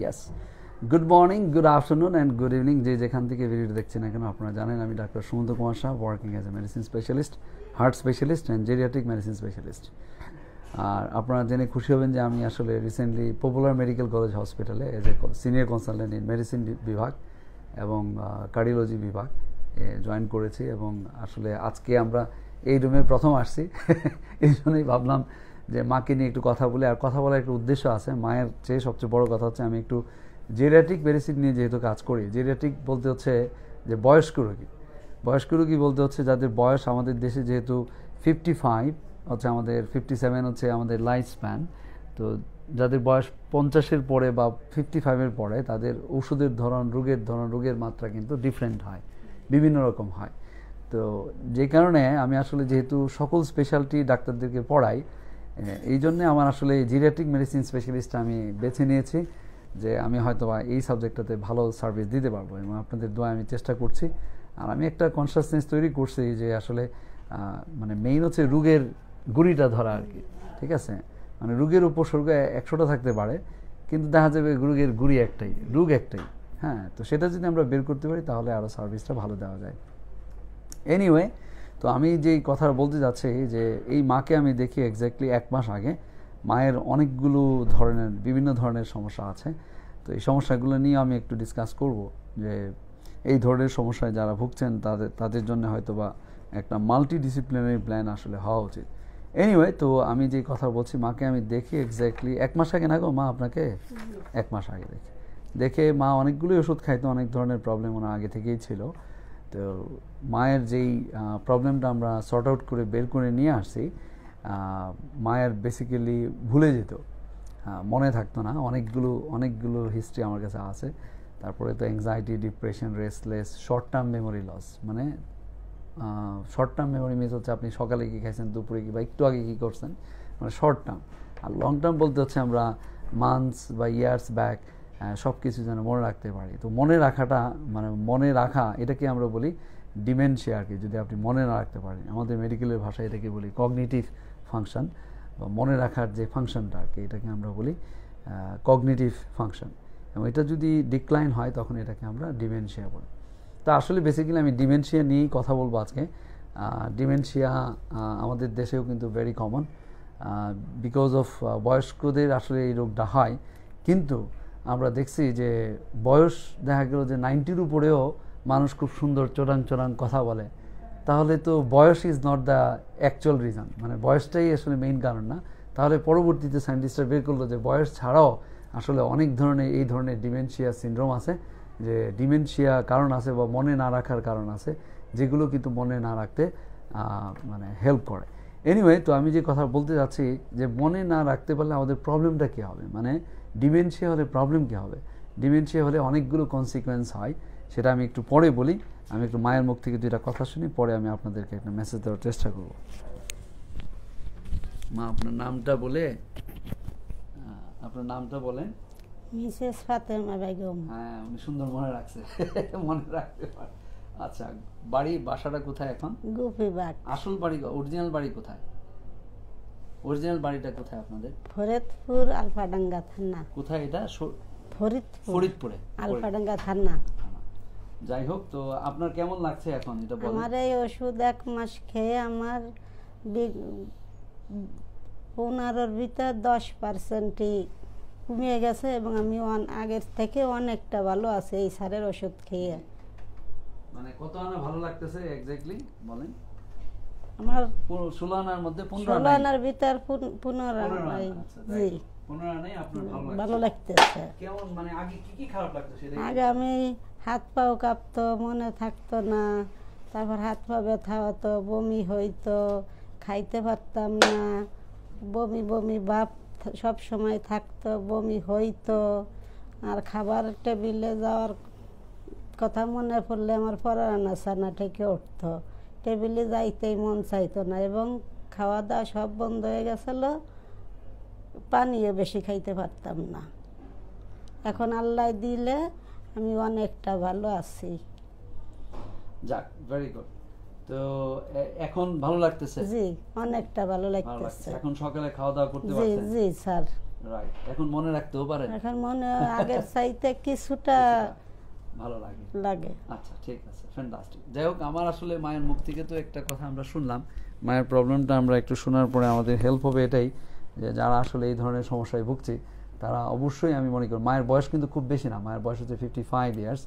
Yes, good morning, good afternoon and good evening, যে যেখান থেকে ভিডিওটি দেখছেন না কেন। আপনারা জানেন আমি doctor Sumanta Kumar Shah, working as a medicine specialist, heart specialist and geriatric medicine specialist. আর আপনারা জেনে খুশি হবেন যে আমি আসলে রিসেন্টলি পপুলার মেডিকেল কলেজ হসপিটালে as a senior consultant in medicine বিভাগ এবং কার্ডিওলজি বিভাগ জয়েন করেছি। এবং আসলে আজকে আমরা এই রুমে প্রথম আসছি এই জন্যই ভাবলাম যে মাকে নিয়ে একটু কথা বলি। আর কথা বলার একটা উদ্দেশ্য আছে, মায়ের চেয়ে সবচেয়ে বড় কথা হচ্ছে আমি একটু জেরিয়াট্রিক মেডিসিন নিয়ে যেহেতু কাজ করি। জেরিয়াট্রিক বলতে হচ্ছে যে বয়স্ক রোগী, বয়স্ক রোগী বলতে হচ্ছে যাদের বয়স আমাদের দেশে যেহেতু 55 হচ্ছে আমাদের, 57 হচ্ছে আমাদের লাইফ স্প্যান। তো যাদের বয়স 50-এর পরে বা 55-এর পরে তাদের ওষুধের ধরন, রোগের ধরন, রোগের মাত্রা কিন্তু ডিফারেন্ট হয়, বিভিন্ন রকম হয়। তো যে কারণে আমি আসলে যেহেতু সকল স্পেশালিটি ডাক্তারদেরকে পড়াই, এই জন্যে আমার আসলে জেরিয়াট্রিক মেডিসিন স্পেশালিস্ট আমি বেছে নিয়েছি যে আমি হয়তো এই সাবজেক্টটাতে ভালো সার্ভিস দিতে পারবো এবং আপনাদের দোয়া আমি চেষ্টা করছি। আর আমি একটা কনসিয়াসনেস তৈরি করছি যে আসলে মানে মেইন হচ্ছে রোগের গুড়িটা ধরা আর কি, ঠিক আছে? মানে রোগের উপসর্গ 100টা থাকতে পারে, কিন্তু দেখা যাবে রোগের গুড়ি একটাই, রোগ একটাই। হ্যাঁ, তো সেটা যদি আমরা বের করতে পারি তাহলে আরও সার্ভিসটা ভালো দেওয়া যায়। এনিওয়ে, তো আমি যেই কথা বলতে যাচ্ছি যে এই মাকে আমি দেখি এক্স্যাক্টলি 1 মাস আগে। মায়ের অনেকগুলো ধরনের, বিভিন্ন ধরনের সমস্যা আছে। তো এই সমস্যাগুলো নিয়ে আমি একটু ডিসকাস করব যে এই ধরনের সমস্যায় যারা ভুগছেন তাদের জন্য হয়তো বা একটা মাল্টিডিসিপ্লিনারি প্ল্যান আসলে হওয়া উচিত। এনিওয়ে, তো আমি যে কথা বলছি, মাকে আমি দেখি এক্স্যাক্টলি 1 মাস আগে না গো মা, আপনাকে 1 মাস আগে দেখে মা অনেকগুলোই ওষুধ খাইতো, অনেক ধরনের প্রবলেম ওনার আগে থেকেই ছিল। তো মায়ের যেই প্রবলেমটা আমরা সর্ট আউট করে বের করে নিয়ে আসছি, মায়ের বেসিক্যালি ভুলে যেত, মনে থাকতো না। অনেকগুলো হিস্ট্রি আমার কাছে আছে। তারপরে তো anxiety, depression, restless, short term memory loss. মানে শর্ট টার্ম মেমোরি মিস হচ্ছে আপনি সকালে কী খাইছেন, দুপুরে কী বা একটু আগে কী করছেন, মানে শর্ট টার্ম। আর লং টার্ম বলতে হচ্ছে আমরা মান্থস বা ইয়ার্স ব্যাক সব কিছু যেন মনে রাখতে পারি। তো মনে রাখাটা, মানে মনে রাখা, এটাকে আমরা বলি ডিমেনশিয়া আর কি। যদি আপনি মনে না রাখতে পারেন, আমাদের মেডিকেলের ভাষায় এটাকে বলি কগনিটিভ ফাংশন, বা মনে রাখার যে ফাংশনটা আর কি, এটাকে আমরা বলি কগনিটিভ ফাংশন। এবং এটা যদি ডিক্লাইন হয় তখন এটাকে আমরা ডিমেনশিয়া বলি। তো আসলে বেসিক্যালি আমি ডিমেনশিয়া নিয়েই কথা বলবো আজকে। ডিমেনশিয়া আমাদের দেশেও কিন্তু ভেরি কমন, বিকজ অফ বয়স্কদের আসলে এই রোগটা হয়। কিন্তু আমরা দেখছি যে বয়স দেখা গেল যে 90-র উপরেও মানুষ খুব সুন্দর চোরাং কথা বলে। তাহলে তো বয়স is not the actual reason, মানে বয়সটাই আসলে মেইন কারণ না। তাহলে পরবর্তীতে সায়েন্টিস্টরা বের করলো যে বয়স ছাড়াও আসলে অনেক ধরনের এই ধরনের ডিমেনশিয়া সিনড্রোম আছে, যে ডিমেনশিয়া কারণ আছে বা মনে না রাখার কারণ আছে, যেগুলো কিন্তু মনে না রাখতে মানে হেল্প করে। এনিওয়ে, তো আমি যে কথা বলতে যাচ্ছি যে মনে না রাখতে পারলে আমাদের প্রবলেমটা কী হবে, মানে ডিমেনশিয়া হলে প্রবলেম কী হবে। ডিমেনশিয়া হলে অনেকগুলো কনসিকোয়েন্স হয়, সেটা আমি একটু পরে বলি। আমি একটু মায়ের মুখ থেকে 2টা কথা শুনি, পরে আমি আপনাদেরকে একটা মেসেজ দেওয়ার চেষ্টা করব। মা, আপনার নামটা বলে, আপনার নামটা বলেন। মিসেস ফাতেমা বেগম। হ্যাঁ, উনি সুন্দর মনে রাখছে, মনে রাখতে পারে। আচ্ছা, বাসাটা কোথায় এখন? গোপীবাগ। আসল বাড়ি, অরিজিনাল বাড়ি কোথায়? অরিজিনাল বাড়িটা কোথায় আপনাদের? ফরিদপুর, আলফাডাঙ্গা থানা। কোথায় এটা? ফরিদপুরে, আলফাডাঙ্গা থানা। যাই হোক, তো আপনার কেমন লাগছে এখন এটা বলেন। আমার এই ওষুধ 1 মাস খেয়ে আমার 15-র ভিতর 10%ই কমে গেছে এবং আমি আগের থেকে অনেকটা ভালো আছে এই সারের ওষুধ খেয়ে। মানে কত আনা ভালো লাগতেছে এক্স্যাক্টলি বলেন। আমার 16 আনার মধ্যে 16 আনার ভিতর 15 আনা। জি, 15 আনাই আপনার ভালো লাগতেছে। কেমন, মানে আগে কি খারাপ লাগতো সেটা? আগে আমি হাত পাও কাঁপতো, মনে থাকতো না, তারপর হাত পা ব্যথা হতো, বমি হইতো, খাইতে পারতাম না, বমি ভাব সব সময় থাকতো, বমি হইতো। আর খাবার টেবিলে যাওয়ার কথা মনে পড়লে আমার পরানা ছানা থেকে উঠতো, টেবিলে যাইতেই মন চাইতো না এবং খাওয়া দাওয়া সব বন্ধ হয়ে গেছিল, পানিও বেশি খাইতে পারতাম না। এখন আল্লাহ দিলে আমি অনেকটা ভালো আছি। যাক, ভেরি গুড। তো এখন ভালো লাগতেছে? জি, অনেকটা ভালো লাগতেছে। এখন সকালে খাওয়া দাওয়া করতে পারছেন? জি জি স্যার। রাইট, এখন মনে রাখতেও পারেন? এখন মনে আগের চাইতে কিছুটা ভালো লাগে লাগে। আচ্ছা, ঠিক আছে, ফ্যান্টাস্টিক। যাই হোক, আমার আসলে মায়ের মুখ থেকে তো একটা কথা আমরা শুনলাম, মায়ের প্রবলেমটা আমরা একটু শোনার পরে আমাদের হেল্প হবে এটাই যে যারা আসলে এই ধরনের সমস্যায় ভুগছে তারা অবশ্যই, আমি মনে করি মায়ের বয়স কিন্তু খুব বেশি না, মায়ের বয়স হচ্ছে 55 ইয়ার্স।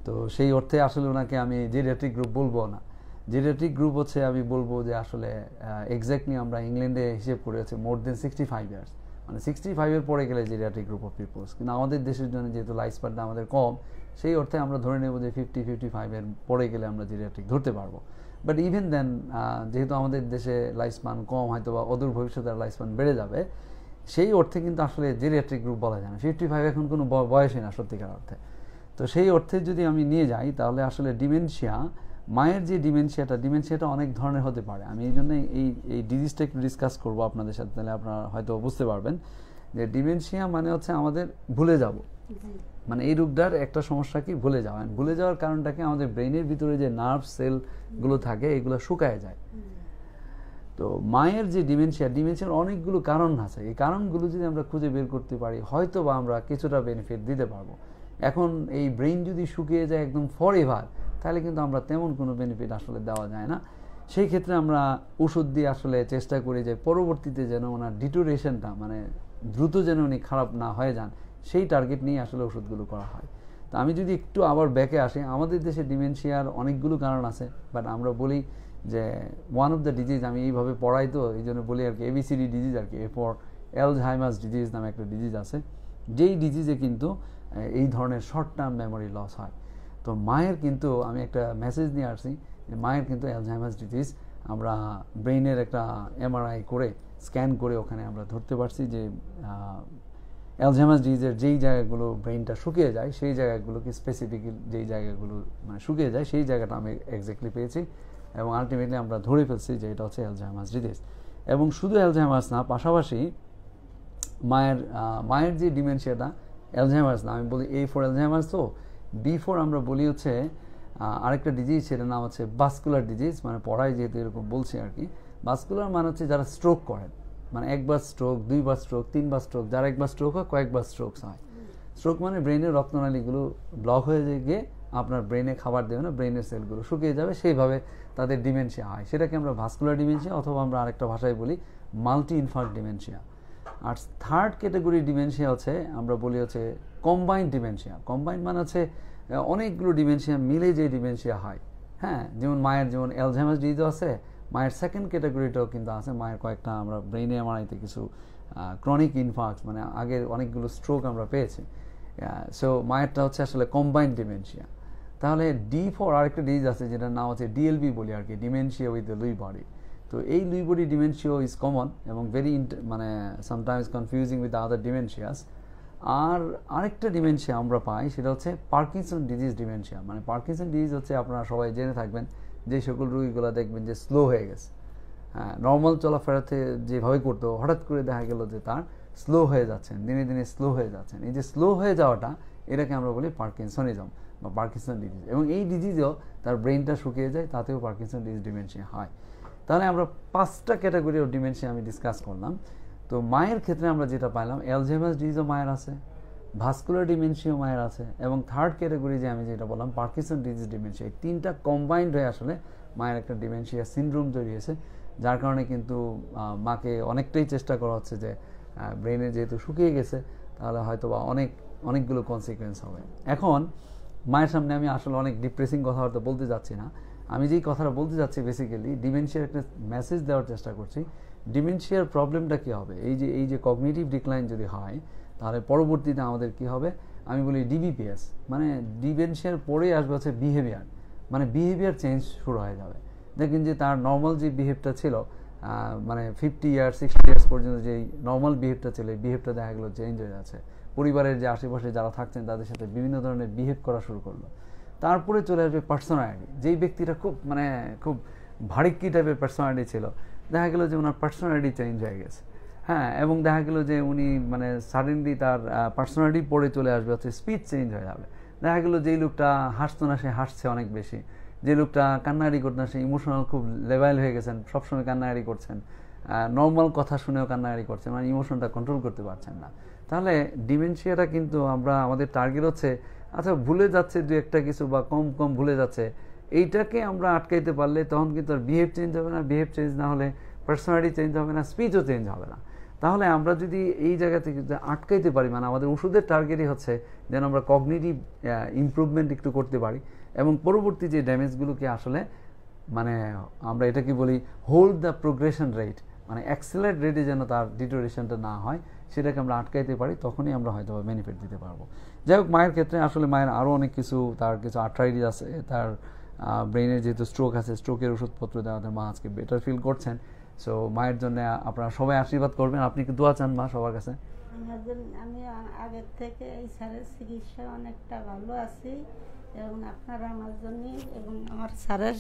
তো সেই অর্থে আসলে ওনাকে আমি জেরিয়াট্রিক গ্রুপ বলবো না। জেরিয়াট্রিক গ্রুপ হচ্ছে, আমি বলবো যে আসলে এক্স্যাক্টলি আমরা ইংল্যান্ডে হিসেব করে হচ্ছে মোর দেন 65 ইয়ার্স, মানে 65-এর পরে গেলে জেরিয়াট্রিক গ্রুপ অফ পিপলস। কিন্তু আমাদের দেশের জন্য যেহেতু লাইফ স্প্যানটা আমাদের কম, সেই অর্থে আমরা ধরে নেব যে 50-55-এর পরে গেলে আমরা জেরিয়াট্রিক ধরতে পারবো। বাট ইভেন দেন, যেহেতু আমাদের দেশে লাইফ স্প্যান কম, হয়তো বা অদূর ভবিষ্যতে লাইফ স্প্যান বেড়ে যাবে, সেই অর্থে কিন্তু আসলে জেরিয়াট্রিক গ্রুপ বলা যায় না। 55 এখন কোনো বয়সই না সত্যিকার অর্থে। তো সেই অর্থে যদি আমি নিয়ে যাই তাহলে আসলে ডিমেনশিয়া, মায়ের যে ডিমেনশিয়াটা অনেক ধরনের হতে পারে। আমি এই জন্য এই ডিজিজটা একটু ডিসকাস করবো আপনাদের সাথে, তাহলে আপনারা হয়তো বুঝতে পারবেন যে ডিমেনশিয়া মানে হচ্ছে আমাদের ভুলে যাব, মানে এই রোগটার একটা সমস্যা কি ভুলে যাওয়া। ভুলে যাওয়ার কারণটা কি, আমাদের ব্রেনের ভিতরে যে নার্ভ সেলগুলো থাকে এগুলো শুকায় যায়। তো মায়ের যে ডিমেনশিয়ার অনেকগুলো কারণ আছে, এই কারণগুলো যদি আমরা খুঁজে বের করতে পারি হয়তো বা আমরা কিছুটা বেনিফিট দিতে পারবো। এখন এই ব্রেন যদি শুকিয়ে যায় একদম ফরএভার, তাহলে কিন্তু আমরা তেমন কোনো বেনিফিট আসলে দেওয়া যায় না। সেই ক্ষেত্রে আমরা ওষুধ দিয়ে আসলে চেষ্টা করি যে পরবর্তীতে যেন ওনার ডিটোরেশনটা, মানে দ্রুত যেন উনি খারাপ না হয়ে যান, সেই টার্গেট নিয়ে আসলে ওষুধগুলো করা হয়। তো আমি যদি একটু আবার ব্যাকে আসি, আমাদের দেশে ডিমেনশিয়ার অনেকগুলো কারণ আছে, বাট আমরা বলি যে ওয়ান অফ দ্য ডিজিজ, আমি এইভাবে পড়াই তো এই জন্য বলি আর কি, ABCD ডিজিজ আর কি। এরপর অ্যালঝাইমার্স ডিজিজ নামে একটা ডিজিজ আছে, যেই ডিজিজে কিন্তু এই ধরনের শর্ট টার্ম মেমোরি লস হয়। তো মায়ের কিন্তু, আমি একটা মেসেজ নিয়ে আসছি যে মায়ের কিন্তু অ্যালঝাইমার্স ডিজিজ আমরা ব্রেইনের একটা MRI করে, স্ক্যান করে ওখানে আমরা ধরতে পারছি যে অ্যালঝাইমার্স ডিজিজের যেই জায়গাগুলো ব্রেইনটা শুকিয়ে যায়, সেই জায়গাগুলোকে স্পেসিফিক যেই জায়গাগুলো মানে শুকিয়ে যায়, সেই জায়গাটা আমি এক্স্যাক্টলি পেয়েছি এবং আলটিমেটলি আমরা ধরে ফেলছি যে এটা হচ্ছে অ্যালঝাইমার্স ডিজিজ। এবং শুধু অ্যালঝাইমার্স না, পাশাপাশি মায়ের যে ডিমেনশিয়াটা, অ্যালঝাইমার্স না, আমি বলি A ফর অ্যালঝাইমার্স, তো B ফর আমরা বলি হচ্ছে আরেকটা ডিজিজ, সেটার নাম হচ্ছে ভাস্কুলার ডিজিজ। মানে পড়ায় যেহেতু এরকম বলছি আর কি, ভাস্কুলার মানে হচ্ছে যারা স্ট্রোক করেন, মানে একবার স্ট্রোক, দুইবার স্ট্রোক, তিনবার স্ট্রোক, যারা একবার স্ট্রোক হয় কয়েকবার স্ট্রোকস হয়। স্ট্রোক মানে ব্রেনের রক্তনালীগুলো ব্লক হয়ে গিয়ে আপনার ব্রেনে খাবার দেবে না, ব্রেনের সেলগুলো শুকিয়ে যাবে, সেইভাবে তাদের ডিমেনশিয়া হয়। সেটাকে আমরা ভাস্কুলার ডিমেনশিয়া, অথবা আমরা আরেকটা ভাষায় বলি মাল্টি ইনফার্ক্ট ডিমেনশিয়া। আর থার্ড ক্যাটাগরি ডিমেনশিয়া হচ্ছে, আমরা বলি হচ্ছে কম্বাইন্ড ডিমেনশিয়া। কম্বাইন্ড মানে হচ্ছে অনেকগুলো ডিমেনশিয়া মিলে যে ডিমেনশিয়া হয়। হ্যাঁ, যেমন মায়ের যেমন অ্যালঝাইমার্স ডিজিজও আছে, মায়ের সেকেন্ড ক্যাটাগরিটাও কিন্তু আছে। মায়ের কয়েকটা আমরা ব্রেইনে MRIতে কিছু ক্রনিক ইনফার্ক্ট, মানে আগের অনেকগুলো স্ট্রোক আমরা পেয়েছি। সো মায়েরটা হচ্ছে আসলে কম্বাইন্ড ডিমেনশিয়া। তাহলে D ফর আরেকটা ডিজিজ আছে যেটার নাম হচ্ছে DLB বলি আর কি, dementia with the Lewy body. তো এই Lewy body dementia is common এবং ভেরি মানে sometimes confusing with other dementias. আর আরেকটা ডিমেনশিয়া আমরা পাই, সেটা হচ্ছে পার্কিনসন ডিজিজ ডিমেনশিয়া। মানে পার্কিনসন ডিজিজ হচ্ছে, আপনারা সবাই জেনে থাকবেন, যে সকল রোগীগুলো দেখবেন যে স্লো হয়ে গেছে। হ্যাঁ, নর্মাল চলাফেরাতে যেভাবে করতো, হঠাৎ করে দেখা গেল যে তার স্লো হয়ে যাচ্ছেন, দিনে দিনে স্লো হয়ে যাচ্ছেন। এই যে স্লো হয়ে যাওয়াটা, এটাকে আমরা বলি পার্কিনসনিজম বা পার্কিনসন ডিজিজ। এবং এই ডিজিজেও তার ব্রেনটা শুকিয়ে যায়, তাতেও পার্কিনসন ডিজিজ ডিমেনশিয়া হয়। তাহলে আমরা 5টা ক্যাটাগরি অফ ডিমেনশিয়া আমি ডিসকাস করলাম। তো মায়ের ক্ষেত্রে আমরা যেটা পাইলাম, অ্যালঝাইমার্স ডিজিজও মায়ের আছে, ভাস্কুলার ডিমেনশিয়াও মায়ের আছে, এবং থার্ড ক্যাটাগরি যে আমি যেটা বললাম পার্কিনসন ডিজিজ ডিমেনশিয়া, এই 3টা কম্বাইন্ড হয়ে আসলে মায়ের একটা ডিমেনশিয়া সিনড্রোম তৈরি হয়েছে। যার কারণে কিন্তু মাকে অনেকটাই চেষ্টা করা হচ্ছে যে ব্রেনে যেহেতু শুকিয়ে গেছে, তাহলে হয়তো বা অনেকগুলো কনসিকুয়েন্স হবে। এখন মায়ের সামনে আমি আসলে অনেক ডিপ্রেসিং কথাবার্তা বলতে যাচ্ছি না, আমি যেই কথাটা বলতে যাচ্ছি বেসিক্যালি ডিমেনশিয়ার একটা মেসেজ দেওয়ার চেষ্টা করছি। ডিমেনশিয়ার প্রবলেমটা কী হবে, এই যে কগনিটিভ ডিক্লাইন যদি হয়, তাহলে পরবর্তীতে আমাদের কি হবে, আমি বলি DBPS, মানে ডিমেনশিয়ার পরে আসবে হচ্ছে বিহেভিয়ার, মানে বিহেভিয়ার চেঞ্জ শুরু হয়ে যাবে। দেখেন যে তার নর্মাল যে বিহেভটা ছিল, মানে 50 ইয়ার্স 60 ইয়ার্স পর্যন্ত যে নর্মাল বিহেভটা ছিল, এই বিহেভটা দেখা গেলো চেঞ্জ হয়ে যাচ্ছে। পরিবারের যে আশেপাশে যারা থাকছেন তাদের সাথে বিভিন্ন ধরনের বিহেভ করা শুরু করলো। তারপরে চলে আসবে পার্সোনালিটি। যেই ব্যক্তিটা খুব ভারিক্কি টাইপের পার্সোনালিটি ছিল, দেখা গেলো যে ওনার পার্সোনালিটি চেঞ্জ হয়ে গেছে। হ্যাঁ, এবং দেখা গেলো যে উনি মানে সাডেনলি তার পার্সোনালিটি পরে চলে আসবে হচ্ছে স্পিচ চেঞ্জ হয়ে যাবে। দেখা গেলো যেই লোকটা হাসতো না সে হাসছে অনেক বেশি, যে লোকটা কান্নাকাটি করতো না সে ইমোশনাল খুব লেভেল হয়ে গেছেন, সবসময় কান্নাকাটি করছেন। নর্মাল কথা শুনেও কান্নাকাটি করছেন, মানে ইমোশনটা কন্ট্রোল করতে পারছেন না। তাহলে ডিমেনশিয়াটা কিন্তু আমরা আমাদের টার্গেট হচ্ছে আচ্ছা ভুলে যাচ্ছে দু একটা কিছু বা কম কম ভুলে যাচ্ছে, এইটাকে আমরা আটকাইতে পারলে তখন কিন্তু আর বিহেভ চেঞ্জ হবে না, বিহেভ চেঞ্জ না হলে পার্সোনালিটি চেঞ্জ হবে না, স্পিচও চেঞ্জ হবে না। তাহলে আমরা যদি এই জায়গা থেকে আটকাইতে পারি, মানে আমাদের ওষুধের টার্গেটই হচ্ছে যেন আমরা কগনিটিভ ইমপ্রুভমেন্ট একটু করতে পারি এবং পরবর্তী যে ড্যামেজগুলোকে আসলে মানে আমরা এটাকে বলি হোল্ড দ্য প্রোগ্রেশন রেট, মানে অ্যাক্সেলারেট রেটে যেন তার ডিটোরেশনটা না হয় সেটাকে আমরা আটকাইতে পারি, তখনই আমরা হয়তো বেনিফিট দিতে পারবো। যাই হোক, মায়ের ক্ষেত্রে আসলে মায়ের আরও অনেক কিছু, তার কিছু আর্থ্রাইটিস আছে, তার ব্রেনের যেহেতু স্ট্রোক আছে, স্ট্রোকের ওষুধপত্র দেওয়াতে মা আজকে বেটার ফিল করছেন। সো মায়ের জন্য আপনারা সবাই আশীর্বাদ করবেন। আপনি কি দোয়া চান মা সবার কাছে? আমি আগের থেকে এই স্যারের চিকিৎসা অনেকটা ভালো আছি এবং আপনারা আমার জন্য এবং আমার স্যারের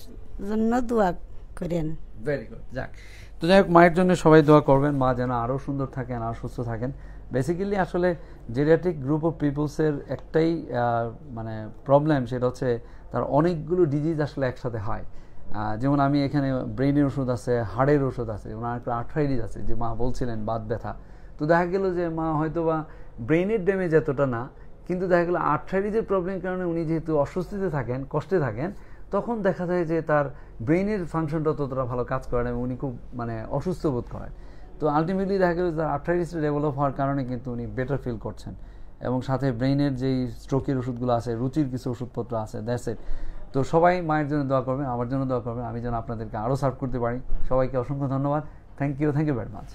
জন্য দোয়া করেন। Very good. যাক, তো যাই হোক, মায়ের জন্য সবাই দোয়া করবেন, মা যেন আরও সুন্দর থাকেন, আরও সুস্থ থাকেন। বেসিক্যালি আসলে জেরিয়াট্রিক গ্রুপ অফ পিপলসের একটাই মানে প্রবলেম, সেটা হচ্ছে তার অনেকগুলো ডিজিজ আসলে একসাথে হয়। যেমন আমি এখানে ব্রেনের ওষুধ আছে, হাড়ের ওষুধ আছে, ওনার একটা আর্থ্রাইটিস আছে যে মা বলছিলেন বাত ব্যথা। তো দেখা গেল যে মা হয়তো বা ব্রেনের ড্যামেজ এতটা না, কিন্তু দেখা গেলো আর্থ্রাইটিসের প্রবলেমের কারণে উনি যেহেতু অস্বস্তিতে থাকেন, কষ্টে থাকেন, তখন দেখা যায় যে তার ব্রেনের ফাংশনটা ততটা ভালো কাজ করে না এবং উনি খুব মানে অসুস্থ বোধ করেন। তো আলটিমেটলি দেখা গেল তার আর্থ্রাইটিসটা ডেভেলপ হওয়ার কারণে কিন্তু উনি বেটার ফিল করছেন এবং সাথে ব্রেনের যেই স্ট্রোকের ওষুধগুলো আছে, রুচির কিছু ওষুধপত্র আছে, দ্যাটস ইট। তো সবাই মায়ের জন্য দোয়া করবেন, আমার জন্য দোয়া করবেন, আমি যেন আপনাদেরকে আরও সার্ভ করতে পারি। সবাইকে অসংখ্য ধন্যবাদ। Thank you very much.